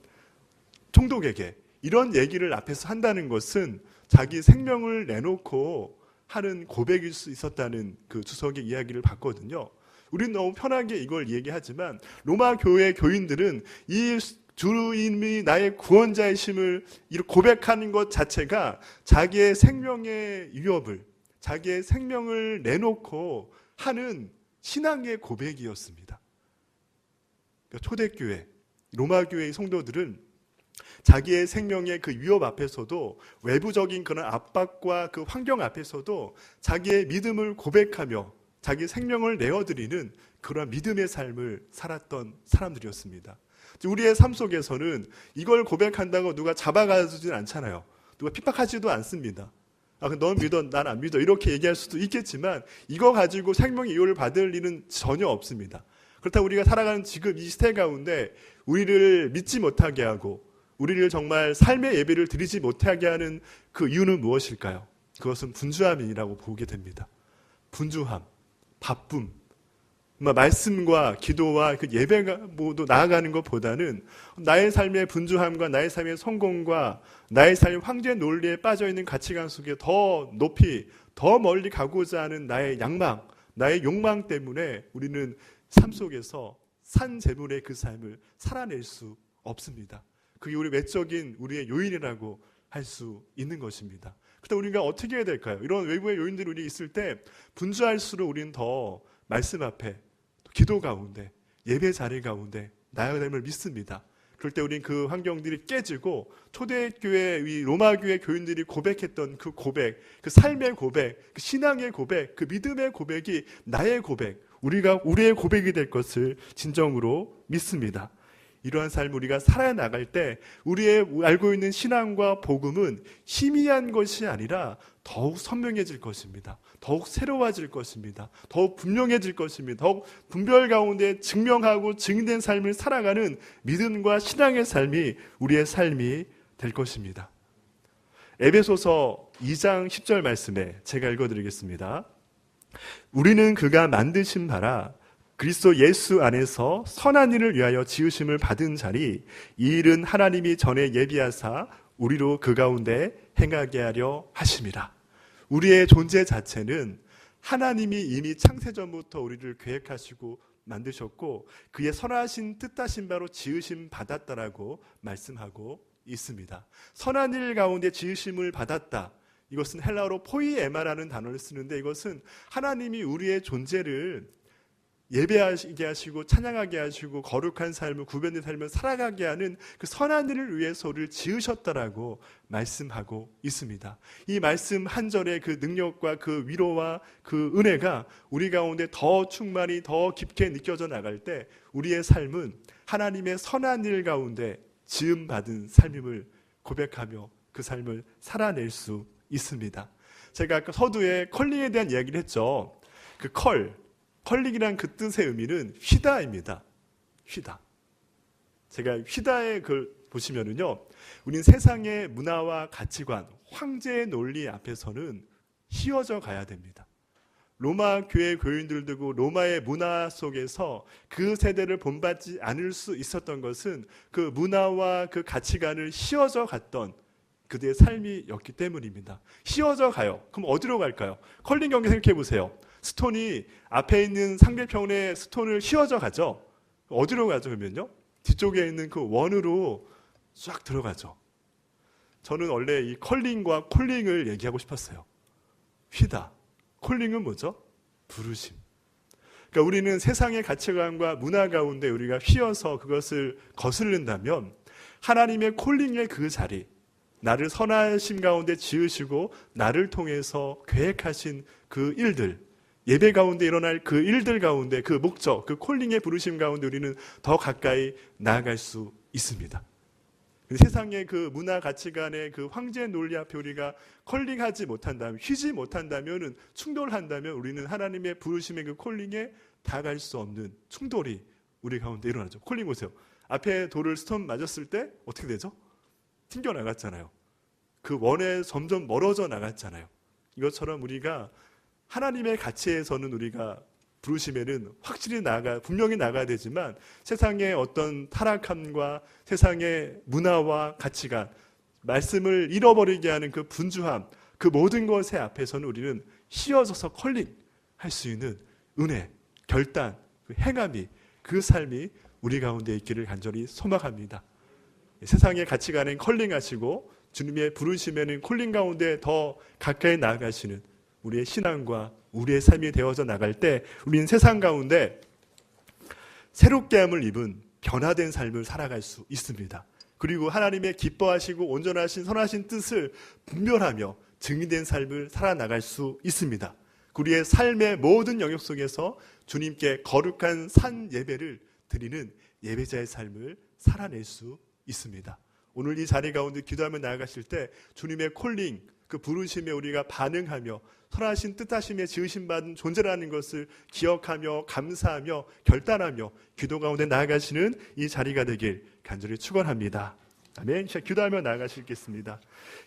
총독에게 이런 얘기를 앞에서 한다는 것은 자기 생명을 내놓고 하는 고백일 수 있었다는 그 주석의 이야기를 봤거든요. 우리는 너무 편하게 이걸 얘기하지만 로마 교회 교인들은 이 주님이 나의 구원자의 심을 고백하는 것 자체가 자기의 생명의 위협을, 자기의 생명을 내놓고 하는 신앙의 고백이었습니다. 그러니까 초대교회, 로마 교회의 성도들은 자기의 생명의 그 위협 앞에서도, 외부적인 그런 압박과 그 환경 앞에서도 자기의 믿음을 고백하며 자기 생명을 내어드리는 그런 믿음의 삶을 살았던 사람들이었습니다. 우리의 삶 속에서는 이걸 고백한다고 누가 잡아가지는 않잖아요. 누가 핍박하지도 않습니다. 넌 믿어, 난 안 믿어, 이렇게 얘기할 수도 있겠지만 이거 가지고 생명의 이유를 받을 일은 전혀 없습니다. 그렇다고 우리가 살아가는 지금 이 시대 가운데 우리를 믿지 못하게 하고 우리를 정말 삶의 예배를 드리지 못하게 하는 그 이유는 무엇일까요? 그것은 분주함이라고 보게 됩니다. 분주함, 바쁨, 말씀과 기도와 그 예배가 모두 나아가는 것보다는 나의 삶의 분주함과 나의 삶의 성공과 나의 삶의 황제 논리에 빠져있는 가치관 속에 더 높이, 더 멀리 가고자 하는 나의 양망, 나의 욕망 때문에 우리는 삶 속에서 산 재물의 그 삶을 살아낼 수 없습니다. 그게 우리 외적인 우리의 요인이라고 할 수 있는 것입니다. 그때 우리가 어떻게 해야 될까요? 이런 외부의 요인들이 우리 있을 때 분주할수록 우리는 더 말씀 앞에, 기도 가운데, 예배 자리 가운데 나아가야 됨을 믿습니다. 그럴 때 우리는 그 환경들이 깨지고 초대교회, 이 로마교회 교인들이 고백했던 그 고백, 그 삶의 고백, 그 신앙의 고백, 그 믿음의 고백이 나의 고백, 우리의 고백이 될 것을 진정으로 믿습니다. 이러한 삶을 우리가 살아나갈 때 우리의 알고 있는 신앙과 복음은 희미한 것이 아니라 더욱 선명해질 것입니다. 더욱 새로워질 것입니다. 더욱 분명해질 것입니다. 더욱 분별 가운데 증명하고 증인된 삶을 살아가는 믿음과 신앙의 삶이 우리의 삶이 될 것입니다. 에베소서 2장 10절 말씀에 제가 읽어드리겠습니다. 우리는 그가 만드신 바라 그리스도 예수 안에서 선한 일을 위하여 지으심을 받은 자리, 이 일은 하나님이 전에 예비하사 우리로 그 가운데 행하게 하려 하심이라. 우리의 존재 자체는 하나님이 이미 창세전부터 우리를 계획하시고 만드셨고 그의 선하신 뜻하신 바로 지으심 받았다라고 말씀하고 있습니다. 선한 일 가운데 지으심을 받았다. 이것은 헬라어로 포이에마라는 단어를 쓰는데 이것은 하나님이 우리의 존재를 예배하게 하시고 찬양하게 하시고 거룩한 삶을, 구별된 삶을 살아가게 하는 그 선한 일을 위해서 우리를 지으셨다라고 말씀하고 있습니다. 이 말씀 한 절의 그 능력과 그 위로와 그 은혜가 우리 가운데 더 충만히 더 깊게 느껴져 나갈 때 우리의 삶은 하나님의 선한 일 가운데 지음받은 삶임을 고백하며 그 삶을 살아낼 수 있습니다. 제가 아까 서두에 컬링에 대한 이야기를 했죠. 그 컬링이란 그 뜻의 의미는 휘다입니다. 휘다. 제가 휘다의 글 보시면은요, 우린 세상의 문화와 가치관, 황제의 논리 앞에서는 휘어져 가야 됩니다. 로마 교회 교인들도 로마의 문화 속에서 그 세대를 본받지 않을 수 있었던 것은 그 문화와 그 가치관을 휘어져 갔던 그들의 삶이었기 때문입니다. 휘어져 가요. 그럼 어디로 갈까요? 컬링 경기 생각해 보세요. 스톤이 앞에 있는 상대편의 스톤을 휘어져 가죠. 어디로 가죠? 그러면요, 뒤쪽에 있는 그 원으로 쫙 들어가죠. 저는 원래 이 컬링과 콜링을 얘기하고 싶었어요. 휘다. 콜링은 뭐죠? 부르심. 그러니까 우리는 세상의 가치관과 문화 가운데 우리가 휘어서 그것을 거스른다면 하나님의 콜링의 그 자리, 나를 선하심 가운데 지으시고 나를 통해서 계획하신 그 일들, 예배 가운데 일어날 그 일들 가운데 그 목적, 그 콜링의 부르심 가운데 우리는 더 가까이 나아갈 수 있습니다. 세상의 그 문화 가치관의 그 황제 논리 앞에 우리가 컬링하지 못한다면, 휘지 못한다면, 충돌한다면 우리는 하나님의 부르심의 그 콜링에 다가갈 수 없는 충돌이 우리 가운데 일어나죠. 콜링 보세요. 앞에 돌을 스톤 맞았을 때 어떻게 되죠? 튕겨나갔잖아요. 그 원에 점점 멀어져 나갔잖아요. 이것처럼 우리가 하나님의 가치에서는 우리가 부르심에는 확실히 분명히 나가야 되지만 세상의 어떤 타락함과 세상의 문화와 가치관, 말씀을 잃어버리게 하는 그 분주함, 그 모든 것에 앞에서는 우리는 휘어져서 컬링할 수 있는 은혜, 결단, 그 행함이, 그 삶이 우리 가운데 있기를 간절히 소망합니다. 세상의 가치관엔 컬링하시고 주님의 부르심에는 콜링 가운데 더 가까이 나아가시는 우리의 신앙과 우리의 삶이 되어져 나갈 때 우리는 세상 가운데 새롭게 함을 입은 변화된 삶을 살아갈 수 있습니다. 그리고 하나님의 기뻐하시고 온전하신 선하신 뜻을 분별하며 증인된 삶을 살아나갈 수 있습니다. 우리의 삶의 모든 영역 속에서 주님께 거룩한 산 예배를 드리는 예배자의 삶을 살아낼 수 있습니다. 오늘 이 자리 가운데 기도하며 나아가실 때 주님의 콜링, 그 부르심에 우리가 반응하며 선하신 뜻하심에 지으심받은 존재라는 것을 기억하며 감사하며 결단하며 기도 가운데 나아가시는 이 자리가 되길 간절히 축원합니다. 아멘. 기도하며 나아가시겠습니다.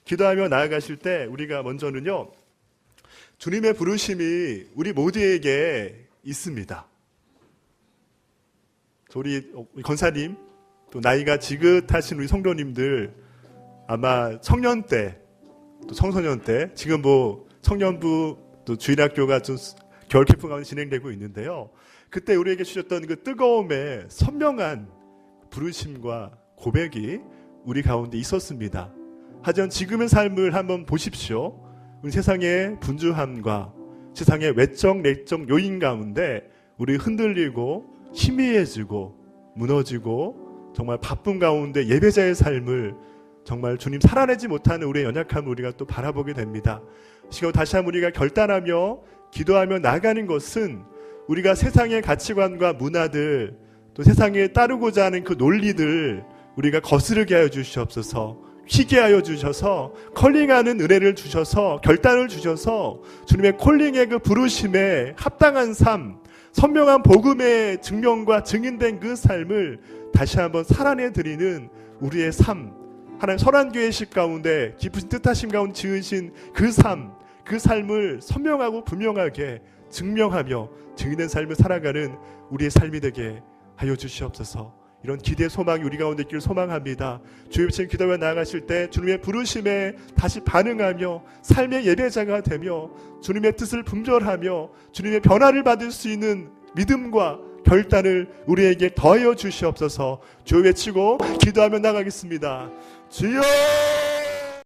기도하며 나아가실 때 우리가 먼저는요, 주님의 부르심이 우리 모두에게 있습니다. 우리 권사님, 또 나이가 지긋하신 우리 성도님들 아마 청년 때, 또 청소년 때, 지금 청년부 또 주일학교가 좀 겨울 캠프 가운데 진행되고 있는데요. 그때 우리에게 주셨던 그 뜨거움의 선명한 부르심과 고백이 우리 가운데 있었습니다. 하지만 지금의 삶을 한번 보십시오. 우리 세상의 분주함과 세상의 외적 내적 요인 가운데 우리 흔들리고 희미해지고 무너지고 정말 바쁜 가운데 예배자의 삶을 정말 주님 살아내지 못하는 우리의 연약함을 우리가 또 바라보게 됩니다. 지금 다시 한번 우리가 결단하며 기도하며 나가는 것은 우리가 세상의 가치관과 문화들, 또 세상에 따르고자 하는 그 논리들 우리가 거스르게 하여 주시옵소서. 휘게 하여 주셔서 컬링하는 은혜를 주셔서 결단을 주셔서 주님의 콜링의 그 부르심에 합당한 삶, 선명한 복음의 증명과 증인된 그 삶을 다시 한번 살아내 드리는 우리의 삶, 하나님 선한 교회식 가운데 깊으신 뜻하심 가운데 지으신 그 삶, 그 삶을 선명하고 분명하게 증명하며 증인된 삶을 살아가는 우리의 삶이 되게 하여 주시옵소서. 이런 기대 소망이 우리 가운데 있기를 소망합니다. 주님 지금 기도하며 나아가실 때 주님의 부르심에 다시 반응하며 삶의 예배자가 되며 주님의 뜻을 분별하며 주님의 변화를 받을 수 있는 믿음과 결단을 우리에게 더하여 주시옵소서. 주여 외치고 기도하며 나가겠습니다. 주여!